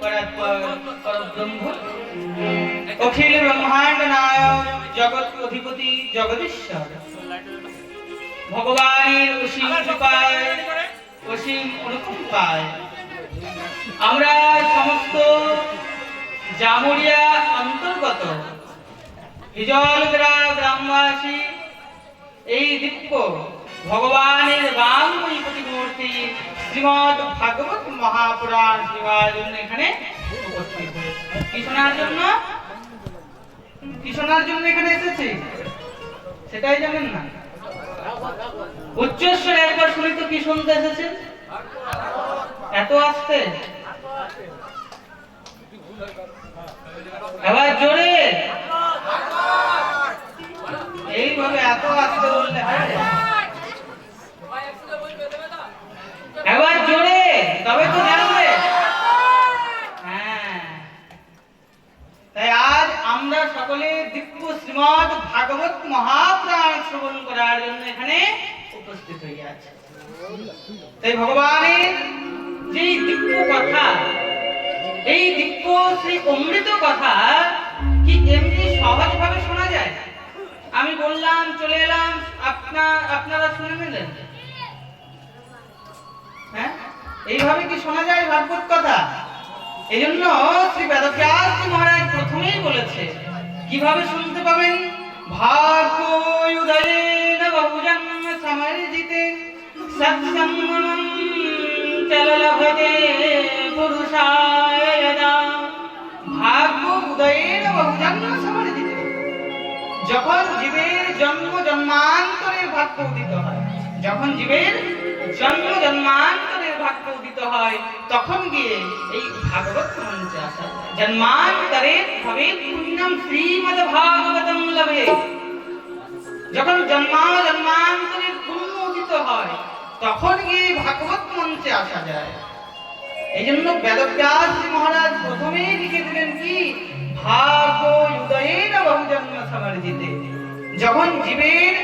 পরব্রহ্ম অখিল ব্রহ্মাণ্ড নায়ক জগৎ অধিপতি জগদীশ্বর ভগবানের অসীম কৃপায় অসীম অনুকম্পায় আমরা সমস্ত জামুরিয়া অন্তর্গত হিজলগ্রা গ্রামবাসী এই দিব্য ভগবানের বাংময়ী প্রতিমূর্তি শ্রীমদ ভাগবত মহাপুরাণ শোনার জন্য এখানে উপস্থিত হয়েছে। কি শোনার জন্য? কি শোনার জন্য এখানে এসেছি সেটাই জানেন না? উচ্চস্বরে একবার শুনি তো, কি শুনতে এসেছেন? এত আসতে, এবার জোরে, এইভাবে এত আসতে বললে হয়? এবার জোরে, তবে তো জানবে। হ্যাঁ, তাই আজ আমরা সকলে দিব্য শ্রীমদ ভাগবত মহাপুরাণ শ্রবণ করার জন্য এখানে উপস্থিত হয়ে আছে। তাই ভগবানের যে দিব্য কথা, এই দিব্য শ্রী অমৃত কথা কি এমনি সহজভাবে শোনা যায়? আমি বললাম, চলে এলাম, আপনারা শুনে নিলেন? হ্যাঁ, এইভাবে কি শোনা যায় ভাগবত কথা? এই জন্য শ্রী বেদব্যাস মহারাজ প্রথমেই বলেছে কিভাবে শুনতে পাবেন। ভাগ্যোদয়েন বহুজন্ম সমর্জিতে সৎসঙ্গম চললভতে পুরুষায় যদা। ভাগ্য উদয়েন বহুজন্ম সমর্জিতে, যখন জীবের জন্ম জন্মান্তরের ভাগ্য উদিত হয়, যখন জীবের জন্ম জন্মান্তরের ভাগ্য উদিত হয়, তখন গিয়ে এই ভাগবত মঞ্চে আসা। জন্মান্তরে ভবে পুণ্যম শ্রীমদ ভাগবতম লভে। যখন জন্মান্তরের পুণ্য উদিত হয়, তখন গিয়ে ভাগবত মঞ্চে আসা যায়। এই জন্য বেদব্যাস মহারাজ প্রথমেই লিখে দিলেন কি, ভাগ্যোদয়েন বহুজন্ম সমর্জিতে, যখন জীবের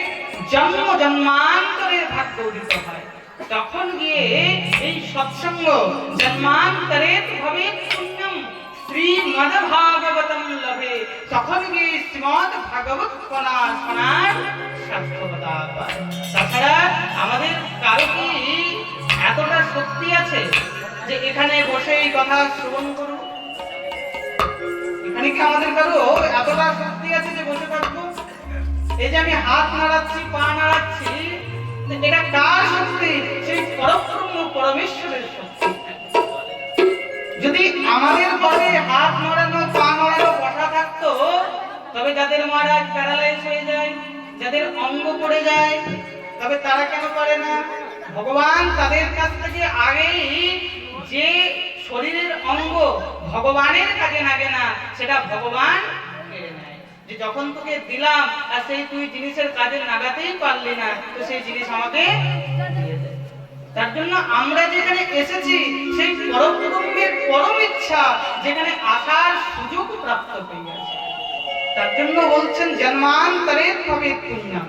জন্ম জন্মান্তরের ভাগ্য উদিত হয়, তখন গিয়ে এই সৎসঙ্গ জন্মান্তরের ভাবে পুণ্যম শ্রীমদ ভাগবতম লভে, তখন গিয়ে শ্রীমদ ভাগবত শোনার সার্থকতা পায়। তাছাড়া আমাদের কারো কি এতটা শক্তি আছে যে এখানে বসে এই কথা শ্রবণ করব? এখানে কি আমাদের কারো এতটা শক্তি আছে যে বসে থাকবো? এই যে আমি হাত নাড়াচ্ছি, পা নাড়াচ্ছি, এটা কার শক্তি? সেই পরব্রহ্ম পরমেশ্বরের শক্তি। যদি আমাদের ঘরে হাত নাড়ানো, পা নাড়ানো, বসা থাকতো, তবে যাদের মহারাজ প্যারালাইজ হয়ে যায়, যাদের অঙ্গ পড়ে যায়, তবে তারা কেন করে না? ভগবান তাদের কাছ থেকে আগেই যে শরীরের অঙ্গ ভগবানের কাজে লাগে না, সেটা ভগবান কেড়ে নেয়। যে যখন তোকে দিলাম আর সেই তুই জিনিসের কাজে লাগাতেই পারলি না, তো সেই জিনিস আমাকে দিয়ে দে। তার জন্য আমরা যেখানে এসেছি সেই পরব্রহ্মের পরম ইচ্ছা যেখানে আসার সুযোগ প্রাপ্ত হয়ে গেছে। তার জন্য বলছেন জন্মান্তরে ভবে পুণ্যম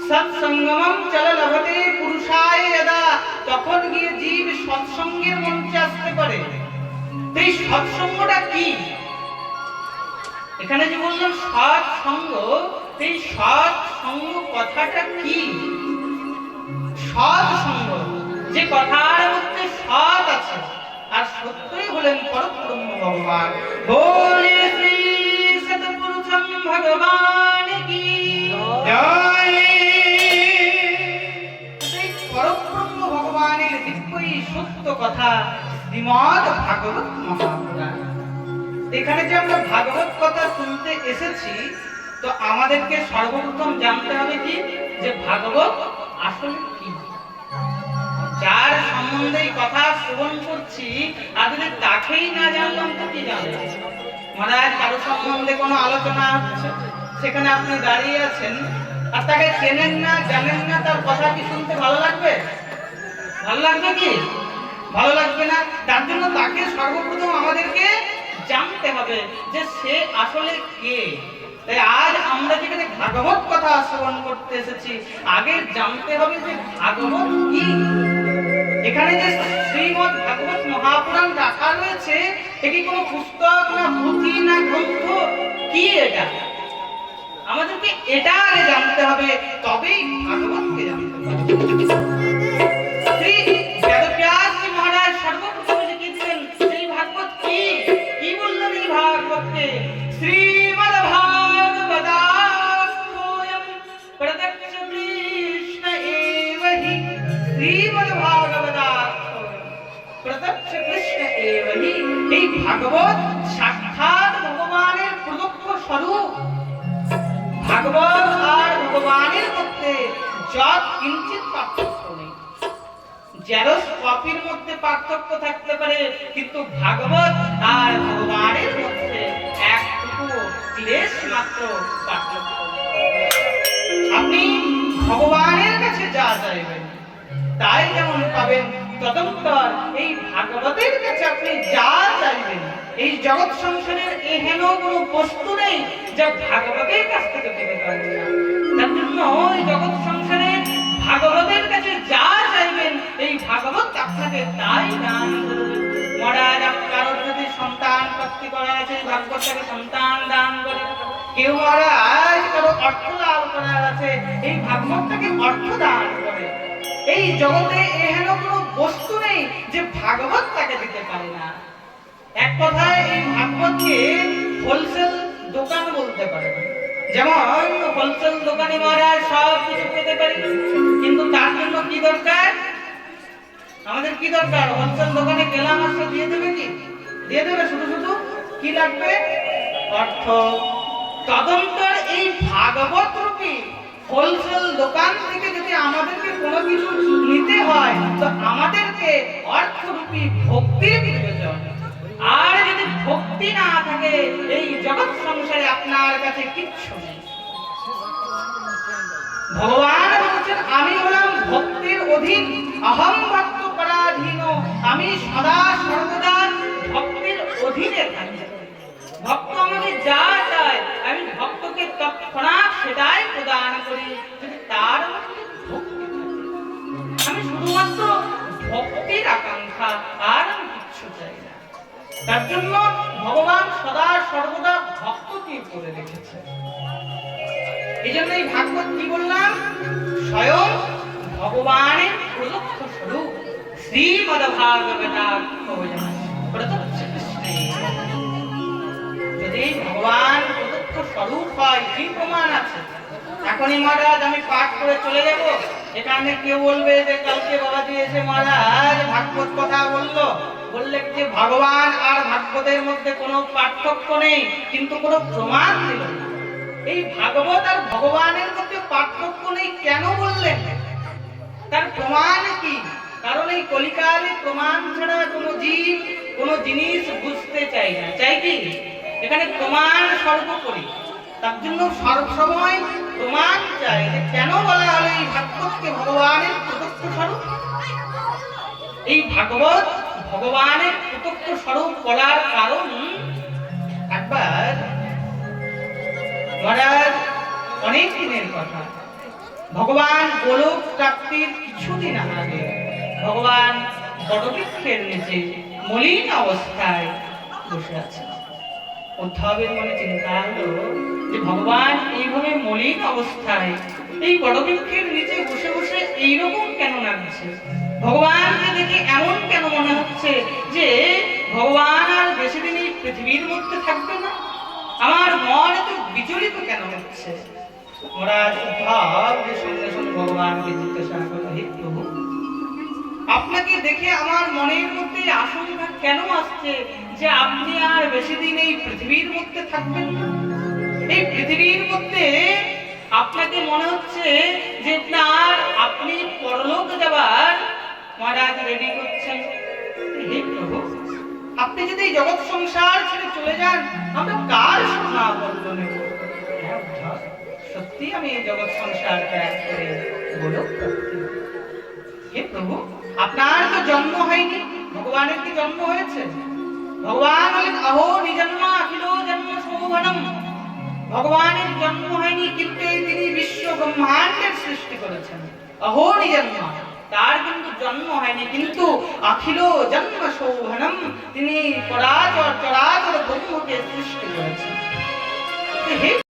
সৎসঙ্গমম চললভতে পুরুষায় যদা, তখন গিয়ে জীব সৎসঙ্গের মঞ্চে আসতে পারে। এই সৎসঙ্গটা কি? এখানে যে বললাম সৎসঙ্গ, এই সৎসঙ্গ কথাটা কি? সৎসঙ্গ, যে কথার মধ্যে সৎ আছে আর সত্যই হলেন পরব্রহ্ম ভগবান। বলে শ্রী সৎপুরুষম ভগবান কি জয়। পরব্রহ্ম ভগবানের দিব্যই সত্য কথা শ্রীমদ ভাগবত মহাপুরাণ। এখানে যে আমরা ভাগবত কথা শুনতে এসেছি, তো আমাদেরকে সর্বপ্রথম জানতে হবে কি, যে ভাগবত আসলে কি। যার সম্বন্ধে কথা শ্রবণ করছি আর যদি তাকেই না জানলাম তো কি জানলাম? মহারাজ কারো সম্বন্ধে কোনো আলোচনা হচ্ছে, সেখানে আপনি দাঁড়িয়ে আছেন আর তাকে চেনেন না, জানেন না, তার কথা কি শুনতে ভালো লাগবে? ভালো লাগবে কি? ভালো লাগবে না। তার জন্য তাকে সর্বপ্রথম আমাদেরকে জানতে হবে যে সে আসলে কে। তাই আজ আমরা যেখানে ভাগবত কথা শ্রবণ করতে এসেছি, আগে জানতে হবে যে ভাগবত কি। এখানে যে শ্রীমদ ভাগবত মহাপুরাণ রাখা রয়েছে, এ কি কোনো পুস্তক না পুঁথি না গ্রন্থ? কি এটা? আমাদেরকে এটা আগে জানতে হবে, তবেই ভাগবতকে জানতে হবে। শ্রী বেদব্যাস মহারাজ সর্বপ্রথম লিখেছিলেন এই ভাগবত কি? কি বললেন এই ভাগবতকে? শ্রীমদ্ ভাগবতাস্থোয়ম প্রত্যক্ষ কৃষ্ণ এব হি। শ্রীমদ্ ভাগবতাস্থোয়ম প্রত্যক্ষ কৃষ্ণ এব হি। এই ভাগবত সাক্ষাৎ ভগবানের প্রত্যক্ষ স্বরূপ। ভাগবত আর ভগবানের মধ্যে যত কিঞ্চিত পার্থক্য নেই। জেরক্স কপির মধ্যে পার্থক্য থাকতে পারে, কিন্তু ভাগবত আর ভগবানের মধ্যে একটুকু লেশ মাত্র পার্থক্য নেই। আপনি ভগবানের কাছে যা চাইবেন তাই যেমন পাবেন, তদন্তর এই ভাগবতের কাছে আপনি যা চাইবেন, এই জগৎ সংসারের এহেন কোনো বস্তু নেই যা ভাগবতের কাছ থেকে পেতে পারবেন না। তার জন্য এই জগৎ সংসারে ভাগবতের কাছে যা চাইবেন, এই ভাগবত আপনাকে তাই দান করবে। মহারাজ কারোর যদি সন্তান প্রাপ্তি করা আছে, ভাগবতটাকে সন্তান দান করে। কেউ মহারাজ কারো অর্থ লাভ করার আছে, এই ভাগবতটাকে অর্থ দান করে। এই জগতে এহেন কোনো বস্তু নেই যে ভাগবত তাকে দিতে পারে না। এক কথায় এই ভাগবতকে হোলসেল দোকান বলতে পারে। যেমন হোলসেল দোকানে মহারাজ সব কিছু পেতে পারি, কিন্তু তার জন্য কি দরকার? আমাদের কি দরকার? হোলসেল দোকানে গেলাম আসলে দিয়ে দেবে কি? দিয়ে দেবে, শুধু শুধু কি লাগবে? অর্থ। তদন্তর এই ভাগবত রূপী হোলসেল দোকান থেকে যদি আমাদেরকে কোনো কিছু নিতে হয়, তো আমাদেরকে অর্থরূপী ভক্তির প্রয়োজন। আর যদি ভক্তি না থাকে, এই জগৎ সংসারে আপনার কাছে কিচ্ছু নেই। ভগবান বলছেন আমি হলাম ভক্তির অধীন, অহং ভক্ত পরাধীন। আমি সদা সর্বদা ভক্তির অধীনে থাকি। ভক্ত আমাকে যা চায় আমি ভক্তকে তৎক্ষণাৎ সেটাই প্রদান করি, যদি তার মধ্যে ভক্তি থাকে। আমি শুধুমাত্র ভক্তির আকাঙ্ক্ষা, আর আমি কিচ্ছু চাই না। তার জন্য ভগবান সদা সর্বদা ভক্তকে করে রেখেছে। এই জন্য এই ভাগবত কি বললাম? স্বয়ং ভগবানের প্রত্যক্ষ স্বরূপ। শ্রীমদ্ ভাগবতাস্থোয়ম প্রত্যক্ষ কৃষ্ণে। যদি ভগবান প্রত্যক্ষ স্বরূপ হয়, কি প্রমাণ আছে? এখনই মহারাজ আমি পাঠ করে চলে যাব, এখানে কেউ বলবে যে কালকে বাবাজি এসে মহারাজ ভাগবত কথা বললো, বললে যে ভগবান আর ভাগবতের মধ্যে কোনো পার্থক্য নেই, কিন্তু কোনো প্রমাণ দিল না। এই ভাগবত আর ভগবানের মধ্যে পার্থক্য নেই কেন বললেন? তার প্রমাণ কি? কারণ এই কলিকালে প্রমাণ ছাড়া কোনো জীব কোনো জিনিস বুঝতে চায় না। চাই কি? এখানে প্রমাণ সর্বোপরি। তার জন্য সবসময় প্রমাণ চাই যে কেন বলা হলো এই ভাগবতকে ভগবানের প্রত্যক্ষ স্বরূপ। এই ভাগবত ভগবানের প্রত্যক্ষ স্বরূপ বলার কারণ, একবার মহারাজ অনেক দিনের কথা, ভগবান গোলক প্রাপ্তির কিছুদিন আগে ভগবান বটবৃক্ষের নিচে মলিন অবস্থায় বসে আছেন। উদ্ধবের মনে চিন্তা হলো যে ভগবান এইভাবে মলিন অবস্থায় এই বটবৃক্ষের নিচে বসে বসে এইরকম কেন লাগছে? ভগবানকে দেখে এমন কেন মনে হচ্ছে যে ভগবান আর বেশি দিন এই পৃথিবীর মধ্যে থাকবে না? আমার মন এত বিচলিত কেন হচ্ছে? মহারাজ উদ্ধব সঙ্গে সঙ্গে ভগবানকে জিজ্ঞাসা করল, হে প্রভু, আপনাকে দেখে আমার মনের মধ্যে আশঙ্কা কেন আসছে যে আপনি আর বেশি দিন এই পৃথিবীর মধ্যে থাকবেন না? এই পৃথিবীর মধ্যে আপনাকে মনে হচ্ছে যে আপনি পরলোক যাবার মহারাজ রেডি করছেন। হে প্রভু, আপনি যদি এই জগৎ সংসার ছেড়ে চলে যান, আমরা কার শোনা বলব নেব? সত্যি আমি এই জগৎ সংসার ত্যাগ করে গোলক প্রাপ্তি। হে প্রভু, আপনার তো জন্ম হয়নি, ভগবানের কি জন্ম হয়েছে? ভগবান বলেন অহো নিজন্ম অখিল জন্ম শোভনম। ভগবানের জন্ম হয়নি, কিন্তু তিনি বিশ্ব ব্রহ্মাণ্ডের সৃষ্টি করেছেন। অহো নিজন্ম, তার কিন্তু জন্ম হয়নি, কিন্তু অখিল জন্ম শোভনম, তিনি পরাচর সৃষ্টি করেছেন। হে